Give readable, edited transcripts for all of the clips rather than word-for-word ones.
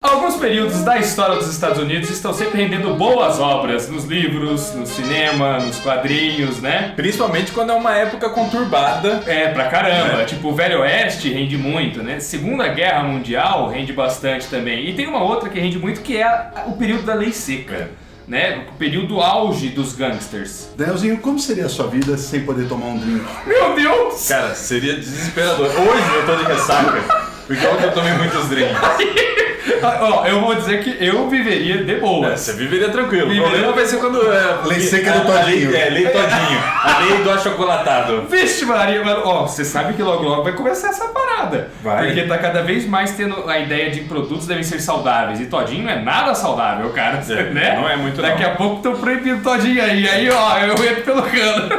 Alguns períodos da história dos Estados Unidos estão sempre rendendo boas obras nos livros, no cinema, nos quadrinhos, né? Principalmente quando é uma época conturbada. É, pra caramba. Tipo, o Velho Oeste rende muito, né? Segunda Guerra Mundial rende bastante também. E tem uma outra que rende muito que é o período da Lei Seca. Né? O período auge dos gangsters. Danielzinho, como seria a sua vida sem poder tomar um drink? Meu Deus! Cara, seria desesperador. Hoje eu tô de ressaca, porque ontem eu tomei muitos drinks. Ó, eu vou dizer que eu viveria de boas. Você viveria tranquilo. Viveria. O problema vai ser quando... Lei seca do Todinho. Lei Todinho. A lei do achocolatado. Vixe Maria, mano, ó, você sabe que logo vai começar essa parada. Vai. Porque tá cada vez mais tendo a ideia de produtos devem ser saudáveis. E todinho não é nada saudável, cara. Né? Não é muito Daqui não. a pouco estão proibindo todinho aí. Aí, ó, eu entro pelo cano.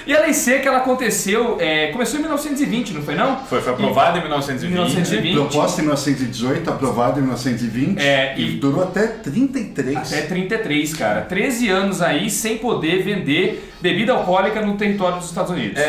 E a Lei Seca, ela aconteceu, começou em 1920, não foi não? Foi aprovada em 1920. 1920. Proposta em 1918, aprovada em 1920 e durou até 33. Até 33, cara. 13 anos aí sem poder vender bebida alcoólica no território dos Estados Unidos.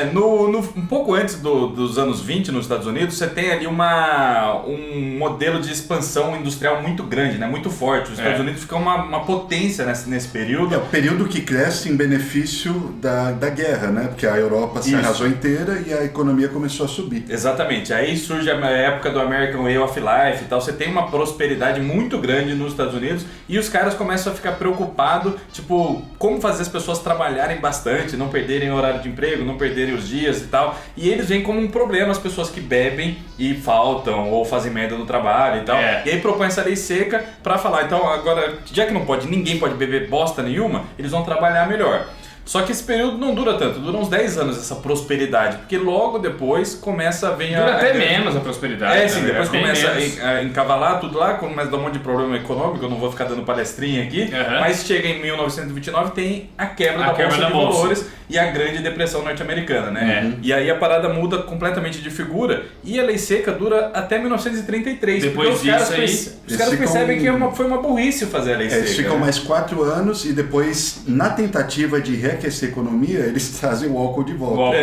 Um pouco antes dos anos 20 nos Estados Unidos, você tem ali um modelo de expansão industrial muito grande, né? Muito forte. Os Estados Unidos ficam uma potência nesse período. É o período que cresce em benefício da guerra, né? Porque a Europa se arrasou inteira e a economia começou a subir. Exatamente. Aí surge a época do American Way of Life e tal. Você tem uma prosperidade muito grande nos Estados Unidos e os caras começam a ficar preocupados, tipo, como fazer as pessoas trabalharem bastante, não perderem o horário de emprego, não perderem os dias e tal. E eles veem como um problema as pessoas que bebem e faltam ou fazem merda no trabalho e tal. E aí propõe essa lei seca pra falar, então agora, já que ninguém pode beber bosta nenhuma, eles vão trabalhar melhor. Só que esse período não dura tanto, dura uns 10 anos essa prosperidade, porque logo depois começa a vir Dura até menos a prosperidade. sim, depois começa a encavalar tudo lá, começa a dar um monte de problema econômico, eu não vou ficar dando palestrinha aqui, mas chega em 1929 tem a quebra da Bolsa de Valores e a Grande Depressão Norte-Americana, né? E aí a parada muda completamente de figura e a Lei Seca dura até 1933. Depois disso os caras percebem que foi uma burrice fazer a Lei Seca. Eles ficam mais 4 anos e depois, na tentativa de reaquecer a economia, eles trazem o álcool de volta.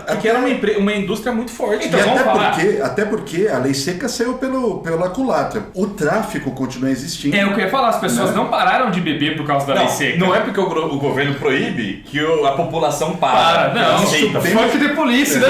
Porque era uma indústria muito forte. Então, até porque a Lei Seca saiu pela culatra. O tráfico continua existindo. É o que eu ia falar, as pessoas não pararam de beber por causa da Lei Seca. Não é porque o governo proíbe que a população para. Não, fuck de polícia, né?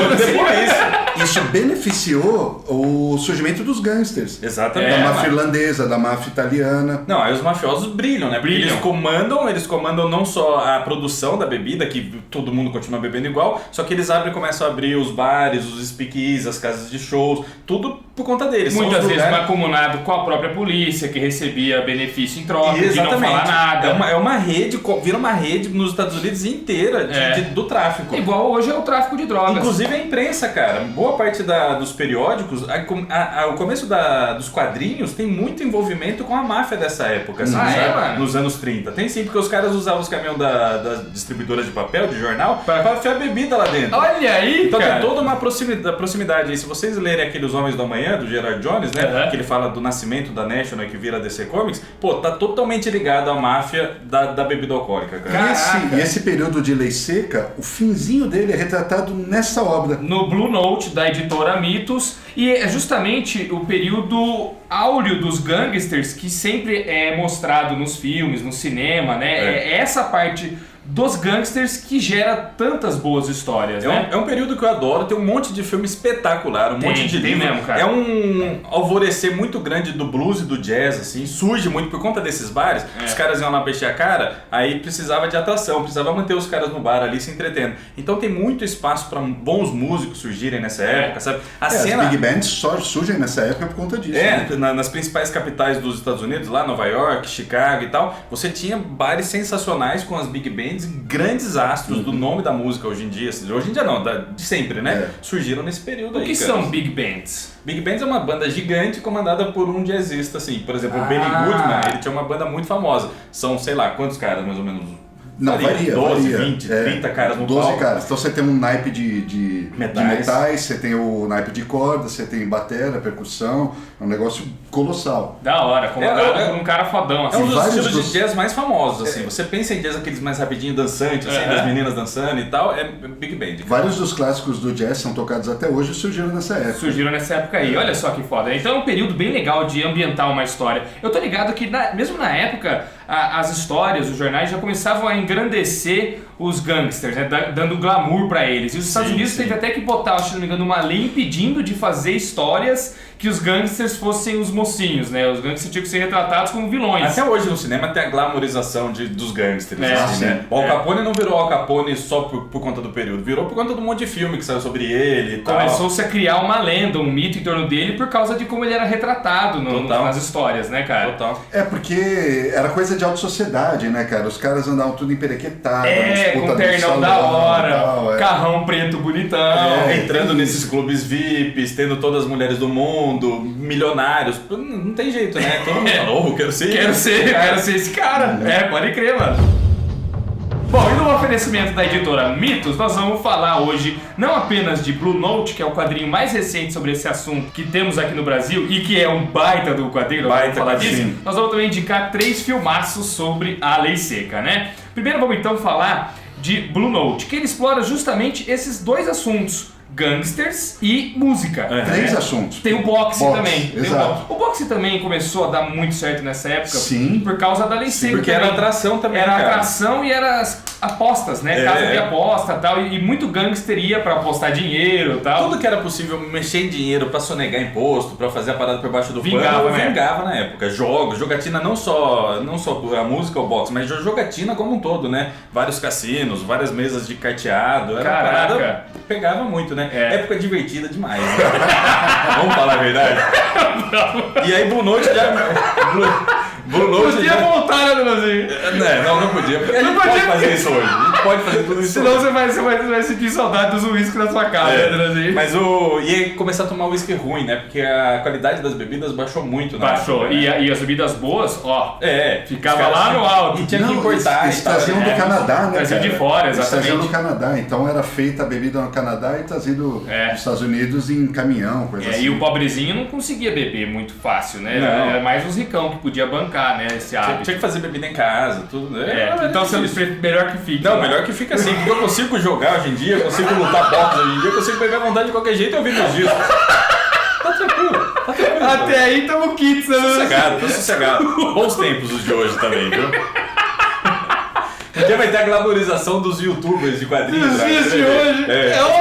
Isso beneficiou o surgimento dos gangsters. Exatamente. Da máfia irlandesa, da máfia italiana. Não, aí os mafiosos brilham, né? Porque eles comandam não só a produção da bebida, que todo mundo continua bebendo igual, só que eles começam a abrir os bares, os speakeasies, as casas de shows, tudo por conta deles. Muitas vezes mancomunado com a própria polícia, que recebia benefício em troca, de não falar nada. É uma rede, vira uma rede nos Estados Unidos inteira do tráfico. Igual hoje é o tráfico de drogas. Inclusive a imprensa, cara. Boa parte dos periódicos, o começo dos quadrinhos tem muito envolvimento com a máfia dessa época, assim, mano? Nos anos 30. Tem sim, porque os caras usavam os caminhões das distribuidoras de papel, de jornal, pra enfiar bebida lá dentro. Olha aí, então cara. tem toda uma proximidade aí. Se vocês lerem aqueles Homens do Amanhã, do Gerard Jones, né? Que ele fala do nascimento da National, que vira DC Comics, tá totalmente ligado à máfia da bebida alcoólica, cara. E esse período de Lei Seca, o finzinho dele é retratado nessa obra. No Blue Note, da editora Mitos, e é justamente o período áureo dos gangsters que sempre é mostrado nos filmes, no cinema, né? É essa parte dos gangsters que gera tantas boas histórias, né? É um período que eu adoro, tem um monte de filme espetacular, monte de livro. Mesmo, cara. É um alvorecer muito grande do blues e do jazz, assim, surge muito por conta desses bares. Os caras iam lá peixer a cara, aí precisava de atração, precisava manter os caras no bar ali se entretendo. Então tem muito espaço para bons músicos surgirem nessa época, sabe? As big bands só surgem nessa época por conta disso. Nas principais capitais dos Estados Unidos, lá Nova York, Chicago e tal, você tinha bares sensacionais com as big bands, grandes astros do nome da música hoje em dia. Hoje em dia não, de sempre, né? Surgiram nesse período aí. O que são big bands? Big Bands é uma banda gigante comandada por um jazzista, assim. Por exemplo, o Benny Goodman, ele tinha uma banda muito famosa. São, sei lá, quantos caras, mais ou menos? Não, varia. 12, 20, 30 caras no 12 palco. caras. Então você tem um naipe de metais, você tem o naipe de corda, você tem bateria, percussão, é um negócio colossal. Da hora, comandado por um cara fodão, É assim. um dos vários estilos dos- de jazz mais famosos, assim. Você pensa em jazz aqueles mais rapidinho dançantes, assim, das meninas dançando e tal, é Big Band. Vários dos clássicos do jazz são tocados até hoje e surgiram nessa época. Surgiram nessa época aí, olha só que foda. Então é um período bem legal de ambientar uma história. Eu tô ligado que mesmo na época as histórias, os jornais já começavam a engrandecer os gangsters, né, dando glamour pra eles. E os Estados Unidos teve até que botar, se não me engano, uma lei impedindo de fazer histórias que os gangsters fossem os mocinhos, né? Os gangsters tinham que ser retratados como vilões. Até hoje no cinema tem a glamourização dos gangsters. É, assim, né? sim. O Al Capone não virou Al Capone só por conta do período, virou por conta do monte de filme que saiu sobre ele e tal. Começou-se a criar uma lenda, um mito em torno dele por causa de como ele era retratado nas histórias, né, cara? Total. É porque era coisa de alta sociedade, né, cara? Os caras andavam tudo emperequetado, Com ternão da hora, carrão preto bonitão. Entrando nesses clubes VIPs, tendo todas as mulheres do mundo, milionários. Não tem jeito, né? Todo mundo falou, quero ser esse cara. Pode crer, mano. Bom, e no oferecimento da editora Mitos, nós vamos falar hoje não apenas de Blue Note, que é o quadrinho mais recente sobre esse assunto que temos aqui no Brasil e que é um baita do quadrinho, nós vamos falar disso. sim. Nós vamos também indicar 3 filmaços sobre a lei seca, né? Primeiro vamos então falar de Blue Note, que ele explora justamente esses 2 assuntos. Gangsters e música. 3 assuntos. Tem o boxe também. Tem exato. o boxe também começou a dar muito certo nessa época. Sim. Por causa da lei seca. porque era atração também, Era cara. atração e era as apostas, né? Casa de aposta e tal. E muito gangster ia pra apostar dinheiro e tal. Tudo que era possível mexer em dinheiro pra sonegar imposto, pra fazer a parada por baixo do Vingava, pano, né? vingava na época. Jogos, jogatina não só a música ou o boxe, mas jogatina como um todo, né? Vários cassinos, várias mesas de carteado. Era uma Caraca. parada, pegava muito, né? Época divertida demais. Né? Vamos falar a verdade? E aí Blue Note já... Blue Note Podia já... voltar, né, Brasil? Não podia. Porque a gente pode fazer isso hoje. A gente pode fazer tudo isso Senão hoje. você vai sentir saudade dos uísques na sua casa, né, Brasil? Mas e aí começar a tomar uísque ruim, né? Porque a qualidade das bebidas baixou muito, né? Baixou. E as bebidas boas, ó, ficava os caras lá no alto. E tinha que importar. Eles e tal, traziam né? do Canadá, né? Traziam cara? de fora, Eles traziam exatamente. do Canadá, então era feita a bebida no Canadá e trazido dos Estados Unidos em caminhão, coisa assim. E o pobrezinho não conseguia beber muito fácil, né? Não. Era mais os ricão que podia bancar, né, esse hábito. Tinha que fazer bebida em casa, tudo. Então você melhor que fique. Não, né? melhor que fica assim, porque eu consigo jogar hoje em dia, eu consigo lutar boxe hoje em dia, eu consigo pegar vontade de qualquer jeito e ouvir meus discos. Tá tranquilo. Até aí tamo kits, né? Tô sossegado. Bons tempos os de hoje também, viu? Um dia vai ter a glamorização dos youtubers de quadrinhos. Nos né? dias de hoje.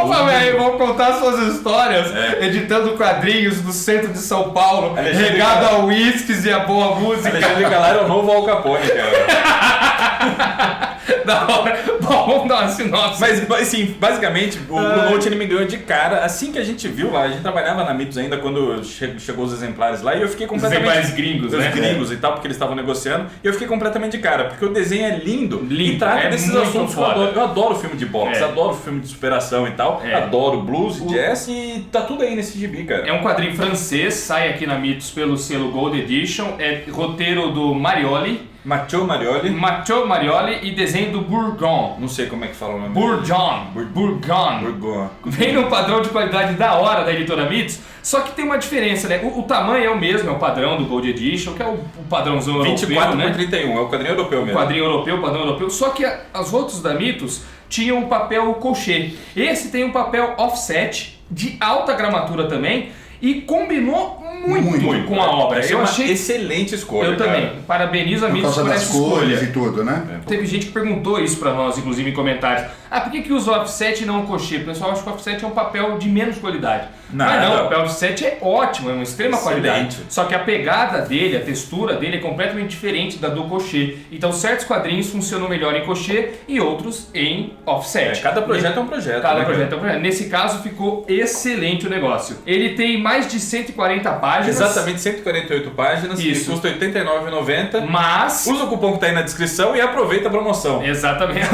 Opa, velho, vão contar suas histórias editando quadrinhos do centro de São Paulo, Alexandre regado Calari. a uísques e a boa música. Alexandre Calari é o novo Al Capone, cara. Da hora. Bom, vamos dar uma sinopse. Mas, assim, basicamente, o Blue Note ele me ganhou de cara. Assim que a gente viu lá, a gente trabalhava na Mitos ainda quando chegou os exemplares lá, e eu fiquei completamente... exemplares gringos, os né? gringos e tal, porque eles estavam negociando, e eu fiquei completamente de cara, porque o desenho é lindo e trata desses muito assuntos que eu foda. adoro. Eu adoro filme de boxe, adoro filme de superação e tal, adoro blues, jazz, e tá tudo aí nesse gibi, cara. É um quadrinho francês, sai aqui na Mitos pelo selo Gold Edition, é roteiro do Marioli, Mathieu Marioli e desenho do Bourgon. Não sei como é que fala o nome Bourgon. Bourgon. Vem num padrão de qualidade da hora da editora Mitos, só que tem uma diferença, né? O tamanho é o mesmo, é o padrão do Gold Edition, que é o padrãozão 24 europeu, né? por 31, é o quadrinho europeu mesmo. Quadrinho europeu, padrão europeu, só que os outros da Mitos tinham um papel colchê. Esse tem um papel offset, de alta gramatura também, e combinou muito com a obra. Eu achei excelente escolha. Eu também. Cara. Parabenizo a Por Mitos causa por das essa cores escolha. e tudo, né? Teve gente que perguntou isso pra nós, inclusive em comentários. Por que usa o offset e não o crochê? O pessoal acha que o offset é um papel de menos qualidade. Mas não, o papel offset é ótimo, é uma extrema qualidade. Só que a pegada dele, a textura dele é completamente diferente da do crochê. Então certos quadrinhos funcionam melhor em crochê e outros em offset. Cada projeto é um projeto. Cada projeto é um projeto. Nesse caso ficou excelente o negócio. Ele tem mais de 140 páginas. Exatamente, 148 páginas, Isso. e custa R$ 89,90. Mas... Usa o cupom que tá aí na descrição e aproveita a promoção. Exatamente.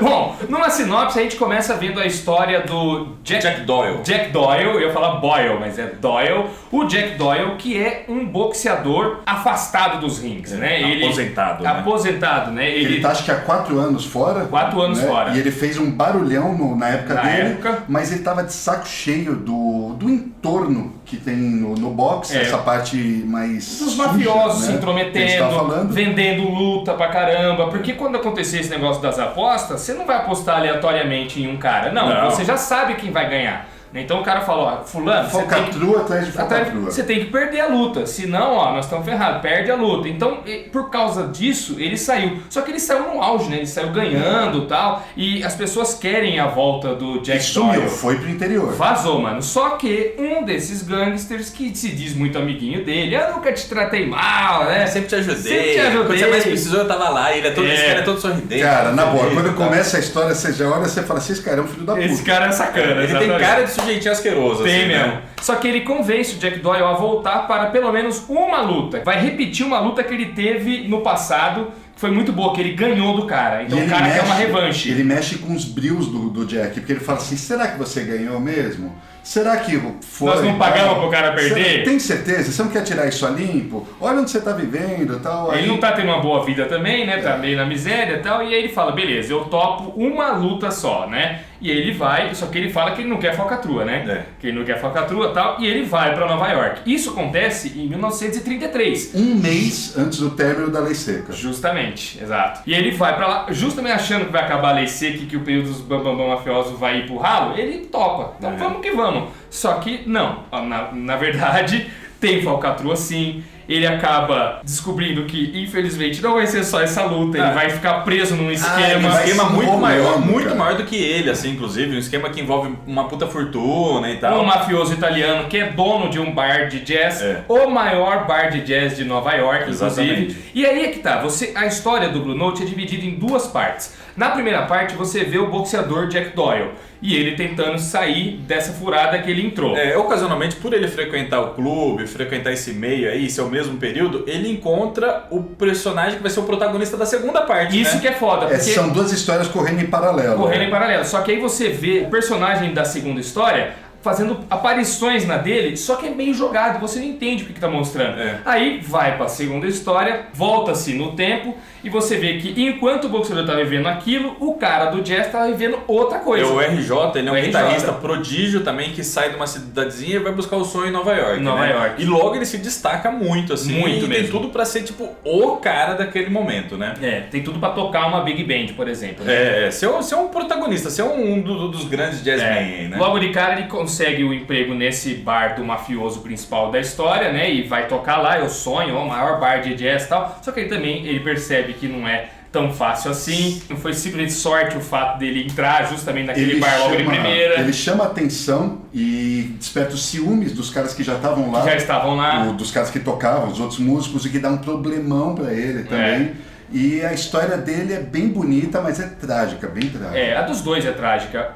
Bom, numa sinopse a gente começa vendo a história do Jack Doyle. Jack Doyle, eu ia falar Boyle, mas é Doyle. O Jack Doyle, que é um boxeador afastado dos rings, né? Aposentado, né? Ele tá acho que há 4 anos fora. 4 anos fora. E ele fez um barulhão na época dele, mas ele tava de saco cheio do entorno que tem no boxe, essa parte mais dos suja, mafiosos né? se intrometendo, vendendo luta pra caramba. Porque quando acontecer esse negócio das apostas, você não vai apostar aleatoriamente em um cara. Não, você já sabe quem vai ganhar. Então o cara falou, ó, fulano, falcatrua atrás de falcatrua. Você tem que perder a luta, senão, ó, nós estamos ferrados, perde a luta. Então, por causa disso, ele saiu. Só que ele saiu no auge, né? Ele saiu ganhando e tal, e as pessoas querem a volta do Jack Doyle. Foi pro interior. Vazou, mano. Só que um desses gangsters que se diz muito amiguinho dele, eu nunca te tratei mal, né? Sempre te ajudei. Quando você mais precisou, eu tava lá. Esse cara é todo sorridente. Cara, na boa, quando começa a história, você já olha e você fala assim, esse cara é um filho da puta. Esse cara é sacana, ele tem cara de sujeitinho asqueroso. Tem assim, mesmo. Né? Só que ele convence o Jack Doyle a voltar para pelo menos uma luta. Vai repetir uma luta que ele teve no passado, que foi muito boa, que ele ganhou do cara. Então o cara quer uma revanche. Ele mexe com os brios do Jack, porque ele fala assim, será que você ganhou mesmo? Será que foi? Nós não pagamos pro cara perder? Tem certeza? Você não quer tirar isso a limpo? Olha onde você tá vivendo e tal. Ele não tá tendo uma boa vida também, né? Tá meio na miséria e tal. E aí ele fala, beleza, eu topo uma luta só, né? E aí ele vai, só que ele fala que ele não quer falcatrua, né? Que ele não quer falcatrua e tal. E ele vai pra Nova York. Isso acontece em 1933. Um mês antes do término da Lei Seca. Justamente, exato. E ele vai pra lá, justamente achando que vai acabar a Lei Seca e que o período dos bambambam mafiosos vai ir pro ralo, ele topa. Então vamos que vamos. Só que não, na verdade tem falcatrua sim. Ele acaba descobrindo que infelizmente não vai ser só essa luta, ele vai ficar preso num esquema, um esquema muito maior do que ele, assim, inclusive, um esquema que envolve uma puta fortuna e tal. Um mafioso italiano que é dono de um bar de jazz, o maior bar de jazz de Nova York, inclusive. E aí é que tá, a história do Blue Note é dividida em 2 partes. Na primeira parte você vê o boxeador Jack Doyle e ele tentando sair dessa furada que ele entrou. Ocasionalmente, por ele frequentar o clube, frequentar esse meio aí, esse é o mesmo período, ele encontra o personagem que vai ser o protagonista da segunda parte. Isso, né? Que é foda. Porque são 2 histórias correndo em paralelo. Em paralelo. Só que aí você vê o personagem da segunda história fazendo aparições na dele, só que é meio jogado, você não entende o que tá mostrando. Aí vai pra segunda história, volta-se no tempo e você vê que enquanto o boxeador tá vivendo aquilo, o cara do jazz tá vivendo outra coisa. O RJ, ele é um guitarrista prodígio também que sai de uma cidadezinha e vai buscar o sonho em Nova York. York. E logo ele se destaca muito, assim. Muito e mesmo. Tem tudo pra ser, tipo, o cara daquele momento, né? Tem tudo pra tocar uma big band, por exemplo. Né? Ser um protagonista, ser um dos grandes jazzmen, né? Logo de cara ele consegue o emprego nesse bar do mafioso principal da história, né? E vai tocar lá, é o sonho, o maior bar de jazz e tal. Só que aí também ele percebe que não é tão fácil assim. Não foi simplesmente sorte o fato dele entrar justamente naquele bar logo de primeira. Ele chama a atenção e desperta os ciúmes dos caras que já estavam lá. Que já estavam lá. Dos caras que tocavam, os outros músicos, e que dá um problemão pra ele também. E a história dele é bem bonita, mas é trágica, bem trágica. A dos dois é trágica.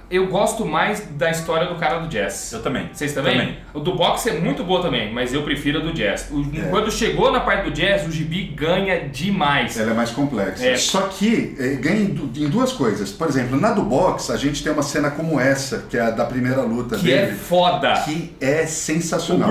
Eu gosto mais da história do cara do jazz. Eu também. Vocês também? O do boxe é muito boa também, mas eu prefiro a do jazz. Quando chegou na parte do jazz, o gibi ganha demais. Ela é mais complexa. Só que ganha em 2 coisas. Por exemplo, na do boxe, a gente tem uma cena como essa, que é a da primeira luta dele. Que é foda. Que é sensacional.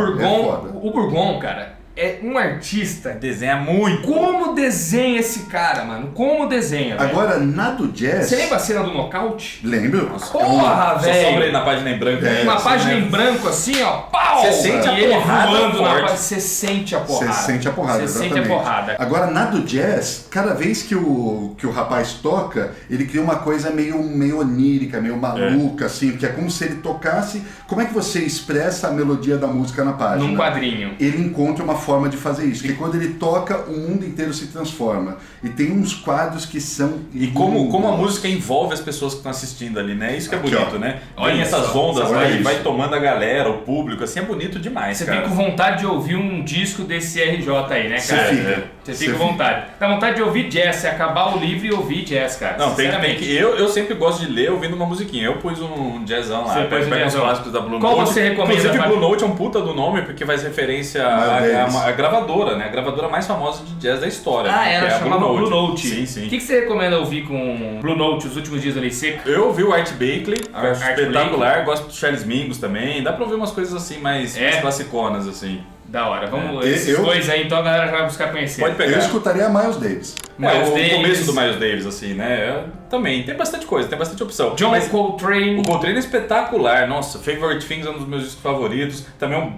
O Burgon, cara, é um artista. Desenha muito. Como desenha esse cara, mano? Como desenha, velho? Agora, na do jazz... Você lembra a cena do nocaute? Lembro. Porra, velho! Só sobra aí na página em branco. Uma página em branco assim, ó. Pau! Você sente a ele porrada voando forte. na página. Você sente a porrada. Você sente a porrada, exatamente. Agora, na do jazz, cada vez que o rapaz toca, ele cria uma coisa meio onírica, meio maluca, assim, que é como se ele tocasse... Como é que você expressa a melodia da música na página? Num quadrinho. Ele encontra uma forma de fazer isso, porque quando ele toca, o mundo inteiro se transforma. E tem uns quadros que são... E como a música envolve as pessoas que estão assistindo ali, né? Isso que é bonito, né? Olha essas ondas lá e vai tomando a galera, o público, assim, é bonito demais, Você cara. fica com vontade de ouvir um disco desse RJ aí, né, cara? Você fica com vontade. Dá vontade de ouvir jazz, você acabar o livro e ouvir jazz, cara. Não, tem que... Eu sempre gosto de ler ouvindo uma musiquinha. Eu pus um jazzão lá, pega os clássicos da Blue Note. Qual você recomenda? Inclusive, Blue Note é um puta do nome, porque faz referência a a gravadora, né? A gravadora mais famosa de jazz da história. Ah, né? ela chamava Blue Note. Sim, sim. O que você recomenda ouvir com Blue Note os últimos dias da Lei Seca? Eu ouvi o Art Blakey, Art espetacular, gosto do Charles Mingus também. Dá pra ouvir umas coisas assim mais classiconas, assim. Da hora, vamos esses dois aí, então a galera já vai buscar conhecer. Pode pegar. Eu escutaria Miles Davis. O começo do Miles Davis, assim, né? Também, tem bastante coisa, tem bastante opção. John Coltrane. O Coltrane é espetacular, nossa, Favorite Things é um dos meus discos favoritos. Também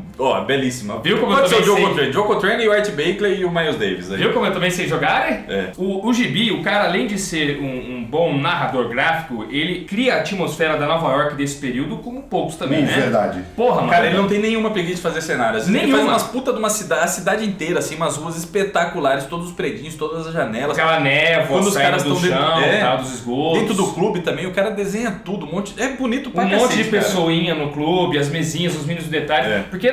belíssima. Viu como Pode eu ser também o John Coltrane e o Art Blakey e o Miles Davis. Aí. Viu como eu também sei jogar, né? É. O Gibi, o cara, além de ser um bom narrador gráfico, ele cria a atmosfera da Nova York desse período como poucos também, né? Verdade. Porra, mano. Cara, ele não tem nenhuma preguiça de fazer cenários. Ele faz umas puta de uma cidade, a cidade inteira, assim, umas ruas espetaculares, todos os predinhos, todas as janelas. Aquela névoa, quando os caras do chão, tal, dos esgotos. Dentro do clube também, o cara desenha tudo, é bonito pra cacete, monte de pessoinha no clube, as mesinhas, os mínimos detalhes. Porque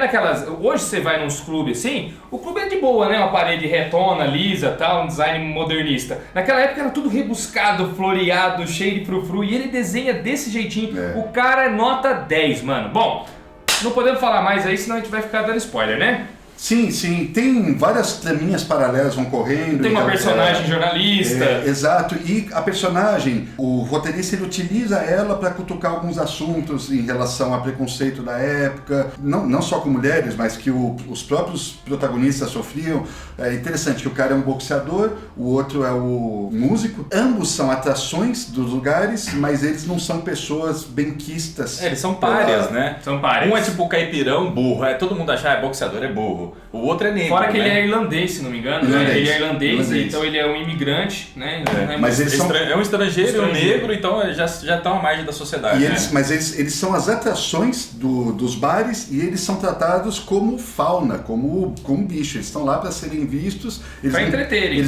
hoje você vai nos clubes assim, o clube é de boa, né? Uma parede retona, lisa, tal, um design modernista. Naquela época era tudo rebuscado, floreado, cheio de frufru, e ele desenha desse jeitinho. O cara é nota 10, mano. Bom, não podemos falar mais aí, senão a gente vai ficar dando spoiler, né? Sim, sim. Tem várias traminhas paralelas vão correndo. Tem uma personagem jornalista. Exato. E a personagem, o roteirista, ele utiliza ela para cutucar alguns assuntos em relação a preconceito da época. Não só com mulheres, mas que os próprios protagonistas sofriam. É interessante que o cara é um boxeador, o outro é o músico. Ambos são atrações dos lugares, mas eles não são pessoas benquistas. Eles são párias, né? São párias. Um é tipo caipirão, burro. Todo mundo acha que boxeador é burro. O outro é negro. Fora que né? ele é irlandês, se não me engano. Né? Ele é irlandês, então ele é um imigrante, né? Mas eles são... É um estrangeiro e um negro, então já tá à margem da sociedade. Mas eles são as atrações dos bares e eles são tratados como fauna, como bicho. Eles estão lá para serem vistos. Para entreterem.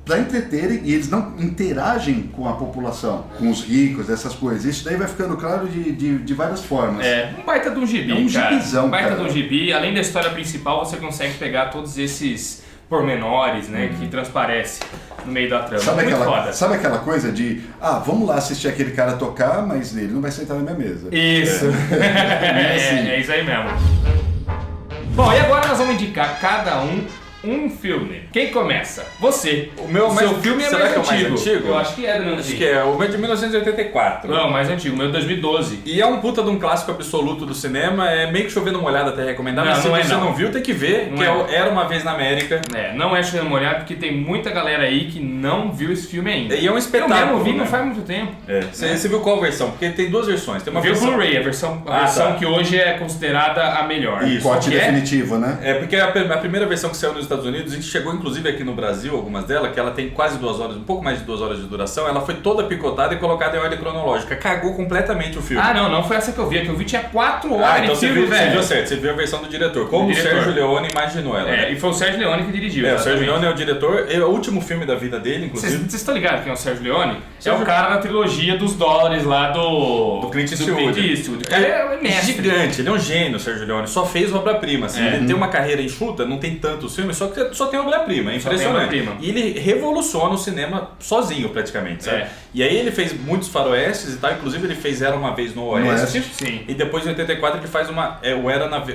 Para entreterem, e eles não interagem com a população, com os ricos, essas coisas. Isso daí vai ficando claro de várias formas. Um baita de um gibi, um gibizão, Um baita de um gibi. Além da história principal, você consegue pegar todos esses pormenores, né, que transparece no meio da trama. Sabe aquela coisa de, vamos lá assistir aquele cara tocar, mas ele não vai sentar na minha mesa. Isso. É isso aí mesmo. Bom, e agora nós vamos indicar cada um filme. Quem começa? Você. O seu filme é mais antigo? Eu acho que é do meu antigo. Acho que é. O meu é de 1984. Não, mais antigo. O meu é de 2012. E é um puta de um clássico absoluto do cinema. É meio que chovendo molhado até recomendar. Mas se você não viu, tem que ver. Era Uma Vez na América. Não é chovendo molhado porque tem muita galera aí que não viu esse filme ainda. E é um espetáculo. Eu mesmo vi não faz muito tempo. Você viu qual versão? Porque tem duas versões. Tem uma versão Blu-ray, a versão que hoje é considerada a melhor. Isso. Corte definitivo, né? É porque a primeira versão que saiu nos Estados Unidos, a gente chegou inclusive aqui no Brasil, algumas delas, que ela tem quase 2 horas, um pouco mais de 2 horas de duração, ela foi toda picotada e colocada em ordem cronológica. Cagou completamente o filme. Não foi essa que eu vi. A que eu vi tinha 4 horas então de filme, velho. Você viu certo, você viu a versão do diretor. Como o Sérgio Leone imaginou ela. E foi o Sérgio Leone que dirigiu. O Sérgio Leone é o diretor, é o último filme da vida dele, inclusive. Vocês estão ligados quem é o Sérgio Leone? É o cara da trilogia dos dólares lá do Clint Eastwood. O cara é mestre. Gigante, ele é um gênio, o Sérgio Leone. Só fez obra-prima. Assim. Ele tem uma carreira enxuta, não tem tantos filmes, só tem obra-prima. É impressionante. E ele revoluciona o cinema sozinho, praticamente, sabe? E aí ele fez muitos faroestes e tal, inclusive ele fez Era Uma Vez no Oeste. Sim. E depois em 84 ele faz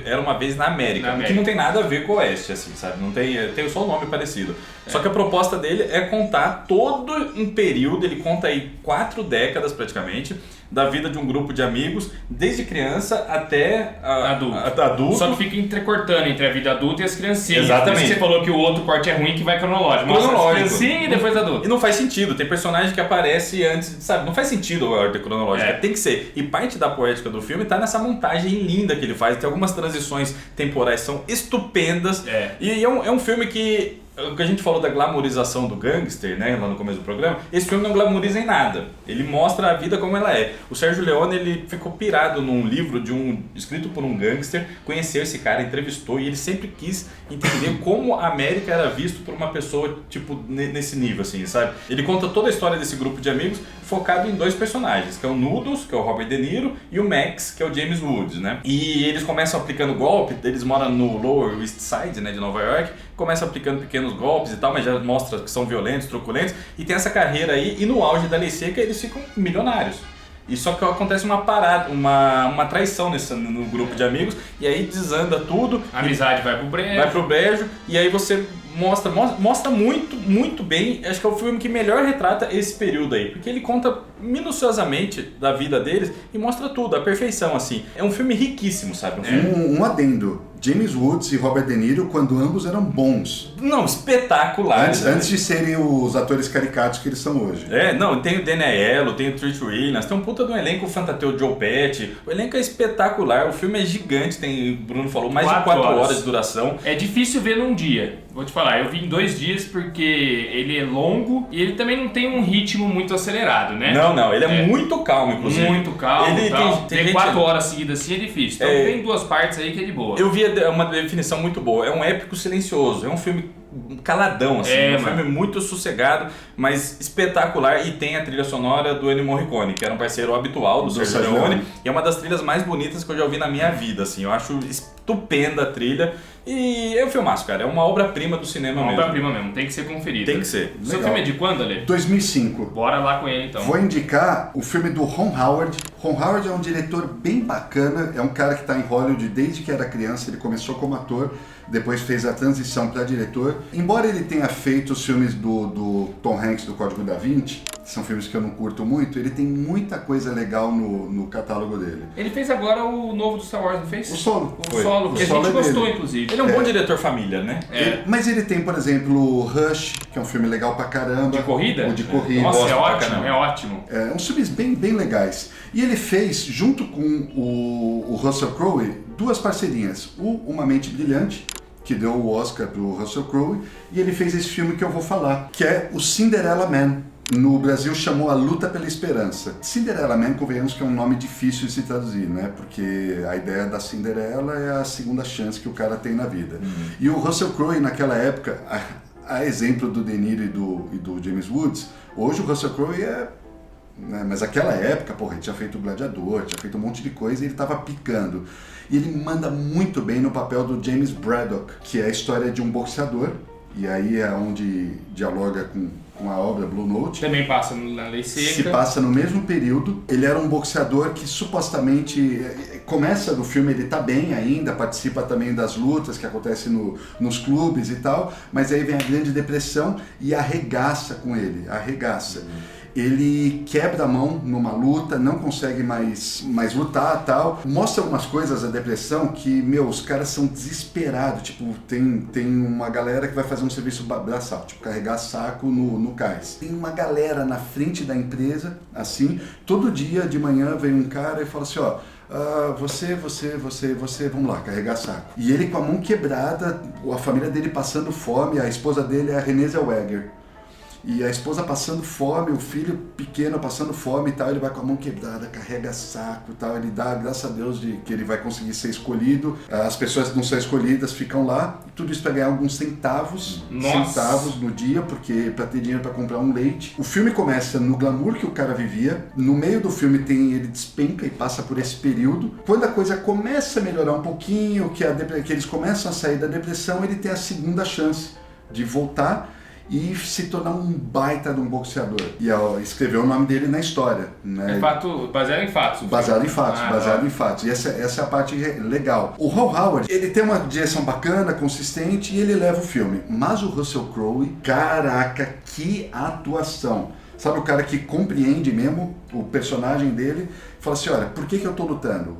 Era Uma Vez na América, que não tem nada a ver com o Oeste, assim, sabe? Não tem só um nome parecido. Só que a proposta dele é contar todo um período, ele conta aí 4 décadas praticamente, da vida de um grupo de amigos, desde criança até adulto. Só que fica entrecortando entre a vida adulta e as criancinhas. Exatamente. Por isso você falou que o outro corte é ruim, que vai cronológico. Mostra as criancinhas e depois adulto. E não faz sentido, tem personagem que aparece antes, sabe? Não faz sentido a ordem cronológica, tem que ser. E parte da poética do filme tá nessa montagem linda que ele faz, tem algumas transições temporais, são estupendas. E é um filme que... O que a gente falou da glamorização do gangster, né, lá no começo do programa, esse filme não glamoriza em nada. Ele mostra a vida como ela é. O Sérgio Leone, ele ficou pirado num livro escrito por um gangster, conheceu esse cara, entrevistou, e ele sempre quis entender como a América era visto por uma pessoa, tipo, nesse nível, assim, sabe? Ele conta toda a história desse grupo de amigos, focado em 2 personagens, que é o Noodles, que é o Robert De Niro, e o Max, que é o James Woods, né? E eles começam aplicando golpe, eles moram no Lower East Side, né, de Nova York, começam aplicando pequenos golpes e tal, mas já mostra que são violentos, truculentos, e tem essa carreira aí, e no auge da Lei Seca eles ficam milionários. E só que acontece uma parada, uma traição no grupo de amigos, e aí desanda tudo. A amizade vai pro brejo. E aí você mostra muito bem. Acho que é o filme que melhor retrata esse período aí, porque ele conta minuciosamente da vida deles e mostra tudo, a perfeição, assim. É um filme riquíssimo, sabe? Um adendo. James Woods e Robert De Niro, quando ambos eram bons. Não, espetaculares. Antes de serem os atores caricatos que eles são hoje. Tem o Danny Aiello, tem o Treat Williams, tem um puta de um elenco fantástico, o Joe Pesci. O elenco é espetacular, o filme é gigante, o Bruno falou, mais de 4 horas de duração. É difícil ver num dia, vou te falar. Eu vi em 2 dias porque ele é longo e ele também não tem um ritmo muito acelerado, né? Não, ele é muito calmo, inclusive. Muito calmo. Ele tem 4 horas seguidas assim é difícil. Então tem 2 partes aí que é de boa. Eu vi uma definição muito boa. É um épico silencioso. É um filme caladão, assim. Um filme muito sossegado, mas espetacular. E tem a trilha sonora do Ennio Morricone, que era um parceiro habitual do Sergio Leone. E é uma das trilhas mais bonitas que eu já ouvi na minha vida, assim. Eu acho estupenda a trilha. E é um filmaço, cara. É uma obra-prima do cinema mesmo. Obra-prima mesmo. Tem que ser conferida. Tem que ser. O seu filme é de quando, Ale? 2005. Bora lá com ele, então. Vou indicar o filme do Ron Howard. Ron Howard é um diretor bem bacana. É um cara que está em Hollywood desde que era criança. Ele começou como ator, depois fez a transição para diretor. Embora ele tenha feito os filmes do Tom Hanks, do Código da Vinci, que são filmes que eu não curto muito, ele tem muita coisa legal no catálogo dele. Ele fez agora o novo do Star Wars, não fez? O Solo. O Solo, que a gente gostou, inclusive. Ele é um bom diretor família, né? Mas ele tem, por exemplo, o Rush, que é um filme legal pra caramba. De corrida? O de corrida. Nossa, é ótimo. É uns filmes bem legais. E ele fez, junto com o Russell Crowe, 2 parcerias. Uma Mente Brilhante, que deu o Oscar pro Russell Crowe, e ele fez esse filme que eu vou falar, que é o Cinderella Man. No Brasil chamou A Luta pela Esperança. Cinderella Man, convenhamos que é um nome difícil de se traduzir, né? Porque a ideia da Cinderela é a segunda chance que o cara tem na vida. E o Russell Crowe, naquela época, a exemplo do De Niro e do James Woods, hoje o Russell Crowe mas naquela época, ele tinha feito o Gladiador, tinha feito um monte de coisa e ele tava picando. E ele manda muito bem no papel do James Braddock, que é a história de um boxeador, e aí é onde dialoga com a obra Blue Note. Também passa na Lei Seca. Se passa no mesmo período. Ele era um boxeador que supostamente começa no filme, ele tá bem ainda, participa também das lutas que acontecem nos clubes e tal, mas aí vem a Grande Depressão e arregaça com ele, Ele quebra a mão numa luta, não consegue mais lutar e tal. Mostra algumas coisas da depressão que, os caras são desesperados. Tipo, tem uma galera que vai fazer um serviço braçal, tipo, carregar saco no cais. Tem uma galera na frente da empresa, assim, todo dia de manhã vem um cara e fala assim, você, vamos lá, carregar saco. E ele com a mão quebrada, a família dele passando fome, a esposa dele é a Renée Zellweger. E a esposa passando fome, o filho pequeno passando fome e tal, ele vai com a mão quebrada, carrega saco e tal, ele dá, graças a Deus, de que ele vai conseguir ser escolhido. As pessoas que não são escolhidas ficam lá, e tudo isso para ganhar alguns centavos no dia, porque para ter dinheiro para comprar um leite. O filme começa no glamour que o cara vivia, no meio do filme ele despenca e passa por esse período. Quando a coisa começa a melhorar um pouquinho, que eles começam a sair da depressão, ele tem a segunda chance de voltar e se tornar um baita de um boxeador. E escreveu o nome dele na história, né? Baseado em fatos. Baseado em fatos. E essa é a parte legal. O Ron Howard, ele tem uma direção bacana, consistente, e ele leva o filme. Mas o Russell Crowe, caraca, que atuação! Sabe o cara que compreende mesmo o personagem dele? Fala assim, olha, por que eu tô lutando?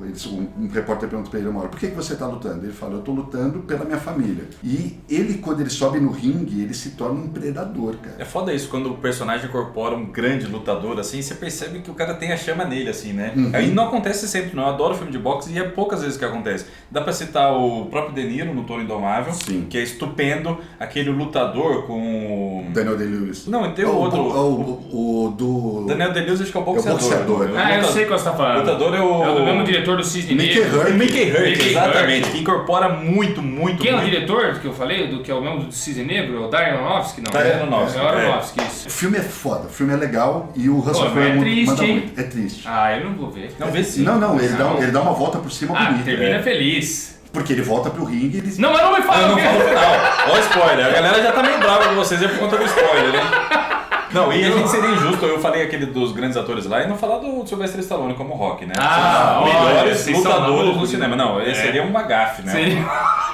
Um repórter pergunta pra ele uma hora, por que você tá lutando? Ele fala, eu tô lutando pela minha família. E ele, quando ele sobe no ringue, ele se torna um predador, cara. É foda isso, quando o personagem incorpora um grande lutador, assim, você percebe que o cara tem a chama nele, assim, né? Aí não acontece sempre, não. Eu adoro filme de boxe e é poucas vezes que acontece. Dá pra citar o próprio De Niro no Toro Indomável, sim, que é estupendo, aquele lutador com... Daniel Day-Lewis. Não, tem outro... O do... Daniel Day-Lewis acho que é o boxeador. Eu sei qual você tá falando. O lutador é o do mesmo diretor do Cisne Negro. Mickey Herc, exatamente, que incorpora muito. Quem é o diretor que eu falei, que é o mesmo do Cisne Negro? É o Darren Aronofsky? Não. Darren Aronofsky. É o Aronofsky, isso. O filme é foda, o filme é legal e o Russell Crowe manda muito. É triste. Eu não vou ver. Não, vê sim. Não, ele dá uma volta por cima bonita. Termina feliz. Porque ele volta pro ringue e eles... Não, mas não me fala. Eu não falo o final. Olha o spoiler. A galera já tá meio brava com vocês, é por conta do spoiler, né? Não, e a gente seria injusto, eu falei aquele dos grandes atores lá e não falar do Sylvester Stallone como Rock, né? Ah, os melhores lutadores do do cinema. Não, esse seria uma gafe, né? Seria...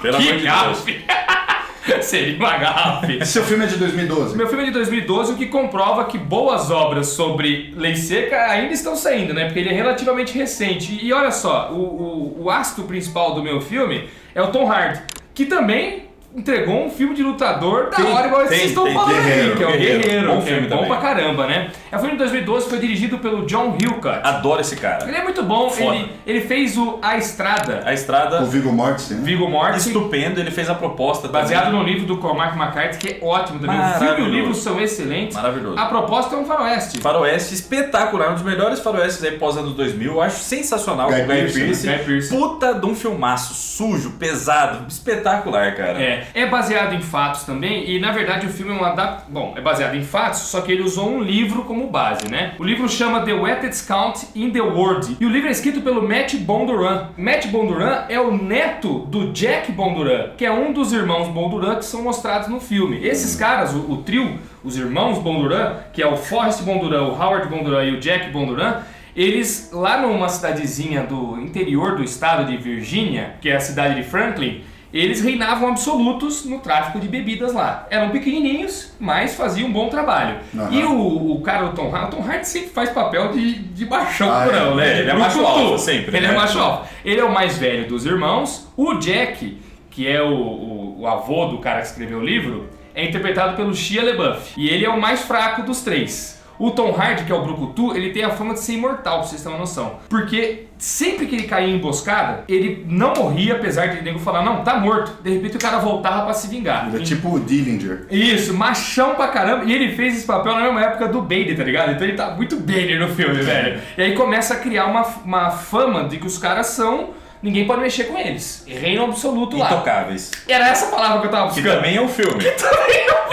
Pelo amor de Deus. Seria uma gafe. Seu filme é de 2012? Meu filme é de 2012, o que comprova que boas obras sobre lei seca ainda estão saindo, né? Porque ele é relativamente recente. E olha só, o astro principal do meu filme é o Tom Hardy, que também entregou um filme de lutador da hora, igual vocês estão falando aí, que é o Guerreiro, bom que é filme bom também. pra caramba, né? É um filme de 2012, foi dirigido pelo John Hillcutt. Adoro esse cara. Ele é muito bom, Foda. ele fez o A Estrada, A Estrada, O Viggo Mortensen, né? Viggo Mortensen, estupendo, ele fez a proposta baseado também. no livro do Cormac McCarthy, que é ótimo também. O filme e o Maravilhoso. livro são excelentes. Maravilhoso. A proposta é um faroeste. Faroeste espetacular, um dos melhores faroestes aí pós anos 2000, eu acho sensacional Guy com o Guy Pearce, Pearce. né? Guy Pearce. Puta de um filmaço, sujo, pesado, espetacular, cara. É baseado em fatos também, e na verdade o filme é é baseado em fatos, só que ele usou um livro como base, né? O livro chama The Wettest Count in the World, e o livro é escrito pelo Matt Bonduran. Matt Bonduran é o neto do Jack Bonduran, que é um dos irmãos Bonduran que são mostrados no filme. Esses caras, o trio, os irmãos Bonduran, que é o Forrest Bonduran, o Howard Bonduran e o Jack Bonduran, eles, lá numa cidadezinha do interior do estado de Virgínia, que é a cidade de Franklin, eles reinavam absolutos no tráfico de bebidas lá. Eram pequenininhos, mas faziam um bom trabalho. Uhum. E o cara, o Tom Hardy sempre faz papel de baixão é. né? Ele é macho alfa sempre. Ele né? é macho alfa. Ele é o mais velho dos irmãos. O Jack, que é o avô do cara que escreveu o livro, é interpretado pelo Shia LaBeouf. E ele é o mais fraco dos três. O Tom Hardy, que é o Brucutu, ele tem a fama de ser imortal, pra vocês terem uma noção. Porque sempre que ele caía em emboscada, ele não morria, apesar de o nego falar, não, tá morto. De repente o cara voltava pra se vingar. Ele é tipo o Dillinger. Isso, machão pra caramba. E ele fez esse papel na mesma época do Bane, tá ligado? Então ele tá muito Bane no filme, velho. E aí começa a criar uma fama de que os caras são... Ninguém pode mexer com eles. Reino absoluto lá. Intocáveis. Era essa palavra que eu tava Que buscando. também é um filme.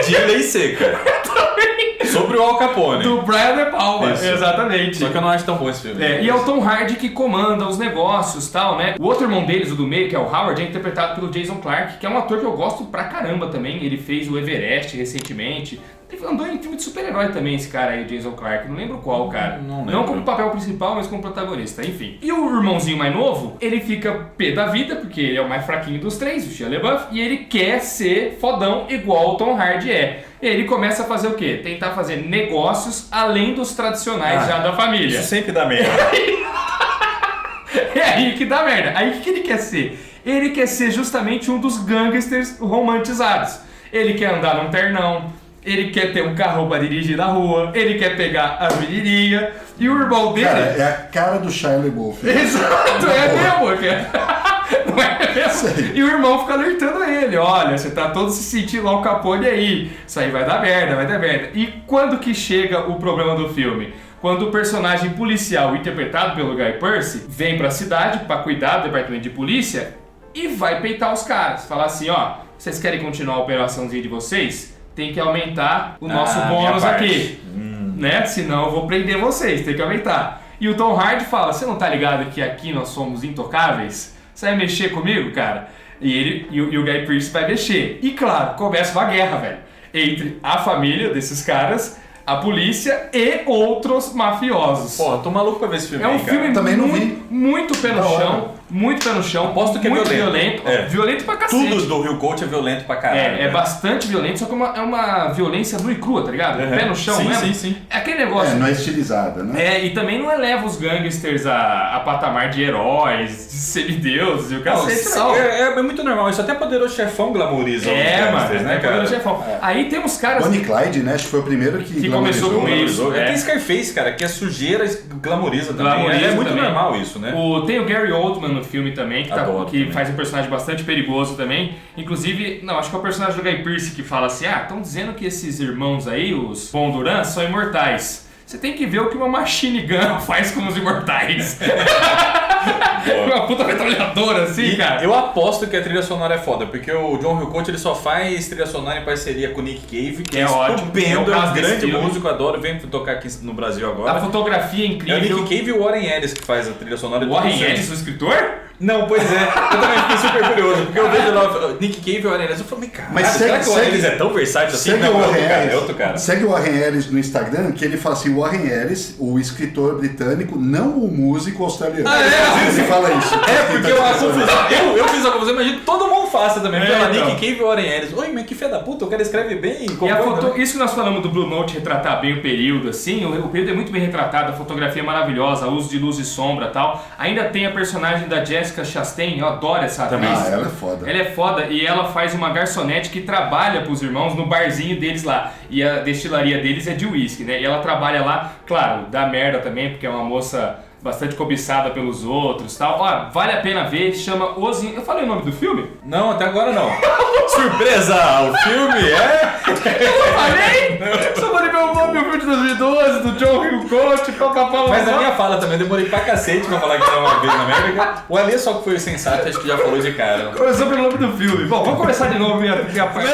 De lei seca. Sobre o Al Capone. Do Brian De Palma, Isso. exatamente. Só que eu não acho tão bom esse filme. E é o Tom Hardy que comanda os negócios e tal, né? O outro irmão deles, o do meio, que é o Howard, é interpretado pelo Jason Clarke, que é um ator que eu gosto pra caramba também. Ele fez o Everest recentemente. Ele andou em filme de super-herói também, esse cara aí, o Jason Clarke. Não lembro qual, cara. Não lembro. Não como papel principal, mas como protagonista. Enfim. E o irmãozinho mais novo, ele fica pé da vida, porque ele é o mais fraquinho dos três, o Shia LaBeouf, e ele quer ser fodão igual o Tom Hardy é. E ele começa a fazer o quê? Tentar fazer negócios além dos tradicionais já da família. Isso sempre dá merda. É aí que dá merda. Aí o que ele quer ser? Ele quer ser justamente um dos gangsters romantizados. Ele quer andar num ternão, ele quer ter um carro pra dirigir na rua, ele quer pegar a menininha, e o irmão dele... Cara, é a cara do Shia LaBeouf. Exato, é mesmo, cara. Não é mesmo? E o irmão fica alertando ele, olha, você tá todo se sentindo lá o Capone aí, isso aí vai dar merda, vai dar merda. E quando que chega o problema do filme? Quando o personagem policial, interpretado pelo Guy Pearce, vem pra cidade pra cuidar do departamento de polícia e vai peitar os caras. Falar assim, ó, vocês querem continuar a operaçãozinha de vocês? Tem que aumentar o nosso bônus aqui, né? Senão eu vou prender vocês, tem que aumentar. E o Tom Hardy fala, você não tá ligado que aqui nós somos intocáveis? Você vai mexer comigo, cara? E o Guy Pearce vai mexer. E claro, começa uma guerra, velho, entre a família desses caras, a polícia e outros mafiosos. Porra, tô maluco pra ver esse filme É um aí, cara. filme Também não muito pé no Da hora. chão, muito pé no chão, Aposto que é muito violento. É. violento pra cacete. Tudo do Rio Coach é violento pra caralho. É né? bastante violento, só que é uma violência nua e crua, tá ligado? Uhum. Pé no chão Sim, mesmo. sim. É aquele negócio. Não é estilizada, né? E também não eleva os gangsters a patamar de heróis, de semideuses e o cacete, não. É muito normal, isso até Poderoso Chefão glamouriza os gangsters, mano, né, cara? Poderoso Chefão. Aí tem uns caras... Bonnie Clyde, né? Acho que foi o primeiro que começou com isso. Glamorizou. Tem Scarface, cara, que a sujeira glamoriza também. Glamoriza É muito também. normal isso, né? Tem o Gary Oldman no filme também, que Adoro também. faz um personagem bastante perigoso também. Inclusive, não, acho que é o personagem do Guy Pearce que fala assim, estão dizendo que esses irmãos aí, os Bonduran, são imortais. Você tem que ver o que uma Machine Gun faz com os imortais. Uma puta metralhadora assim, E cara. eu aposto que a trilha sonora é foda, porque o John Hillcoat ele só faz trilha sonora em parceria com o Nick Cave, que é ótimo. estupendo, É é o um caso desse grande filme. músico, adoro, vem tocar aqui no Brasil A agora. fotografia é É o incrível. Nick Cave e o Warren Ellis que faz a trilha sonora. O Warren Ellis, o escritor? Não, pois é. Eu também fiquei super curioso, porque eu vejo lá Nick Cave e o Warren Ellis, eu falei, cara, Mas será que o Warren Ellis é tão versátil assim? Segue Não, o é Warren outro cara, Ellis, é outro cara. segue o Warren Ellis no Instagram, que ele fala assim, o Warren Ellis, o escritor britânico, não o músico australiano. Ele fala isso. É, porque a confusão, eu fiz a confusão, imagino que todo mundo faça também. Pela então. Nick Cave e o Warren Ellis. Oi, mas que filho da puta, o cara escreve bem. E a isso que nós falamos do Blue Note retratar bem o período, assim, o período é muito bem retratado, a fotografia é maravilhosa, o uso de luz e sombra e tal. Ainda tem a personagem da Jessica Chastain, eu adoro essa atriz. Ah, ela é foda. Ela é foda e ela faz uma garçonete que trabalha pros irmãos no barzinho deles lá. E a destilaria deles é de uísque, né? E ela trabalha lá, claro, dá merda também, porque é uma moça bastante cobiçada pelos outros e tal. Ó, vale a pena ver, chama Os... Eu falei o nome do filme? Não, até agora não. Surpresa! O filme é... Eu não falei? Só falei meu nome, o filme de 2012, do John Hillcoat, papapá. Mas a minha fala também, eu demorei pra cacete pra falar que era uma vez na América. O Alê só que foi o sensato, acho que já falou de cara. Começou pelo nome do filme. Bom, vamos começar de novo, minha parte.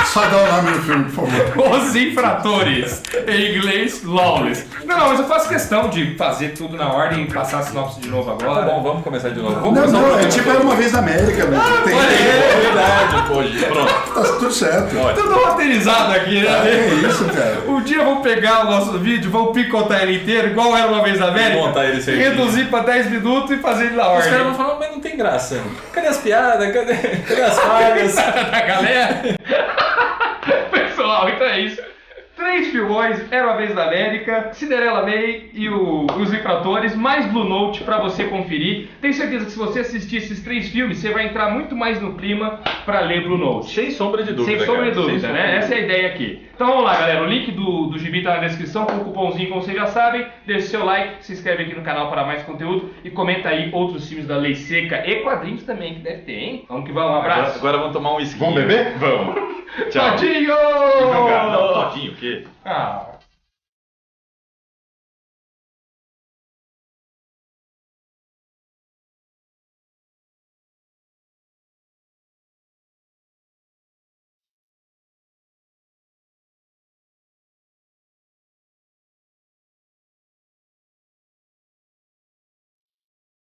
Só dá o nome do filme, por favor. Os Infratores, em inglês, Lawless. Não, mas eu faço questão de fazer tudo na ordem e passar a sinopse de novo agora. Tá bom, vamos começar de novo. Não, Vamos começar não, é tipo Era Uma Vez na América, né? Tem, É verdade, pô, pronto. tá tudo certo. Tudo roteirizado aqui, né? É isso, cara. Um dia vamos pegar o nosso vídeo, vamos picotar ele inteiro, igual Era Uma Vez na América, Montar ele certinho. reduzir pra 10 minutos e fazer ele na Os ordem. caras vão falar, mas não tem graça. Cadê as piadas? Cadê as falhas? Da galera. Pessoal, então é isso. 3 filmões, Era Uma Vez na América, Cinderella May e Os Infratores, mais Blue Note pra você conferir. Tenho certeza que se você assistir esses 3 filmes, você vai entrar muito mais no clima pra ler Blue Note. Sem sombra de dúvida. Sem sombra de cara. dúvida, Sem né? sombra de Essa é a ideia aqui. Então vamos lá, galera. O link do gibi tá na descrição com o cupomzinho, como vocês já sabem. Deixe seu like, se inscreve aqui no canal para mais conteúdo e comenta aí outros filmes da Lei Seca e quadrinhos também, que deve ter, hein? Vamos que vamos, um abraço. Agora vamos tomar um whisky. Vamos beber? Vamos. Tchau. Todinho! Não, todinho o quê? Ah...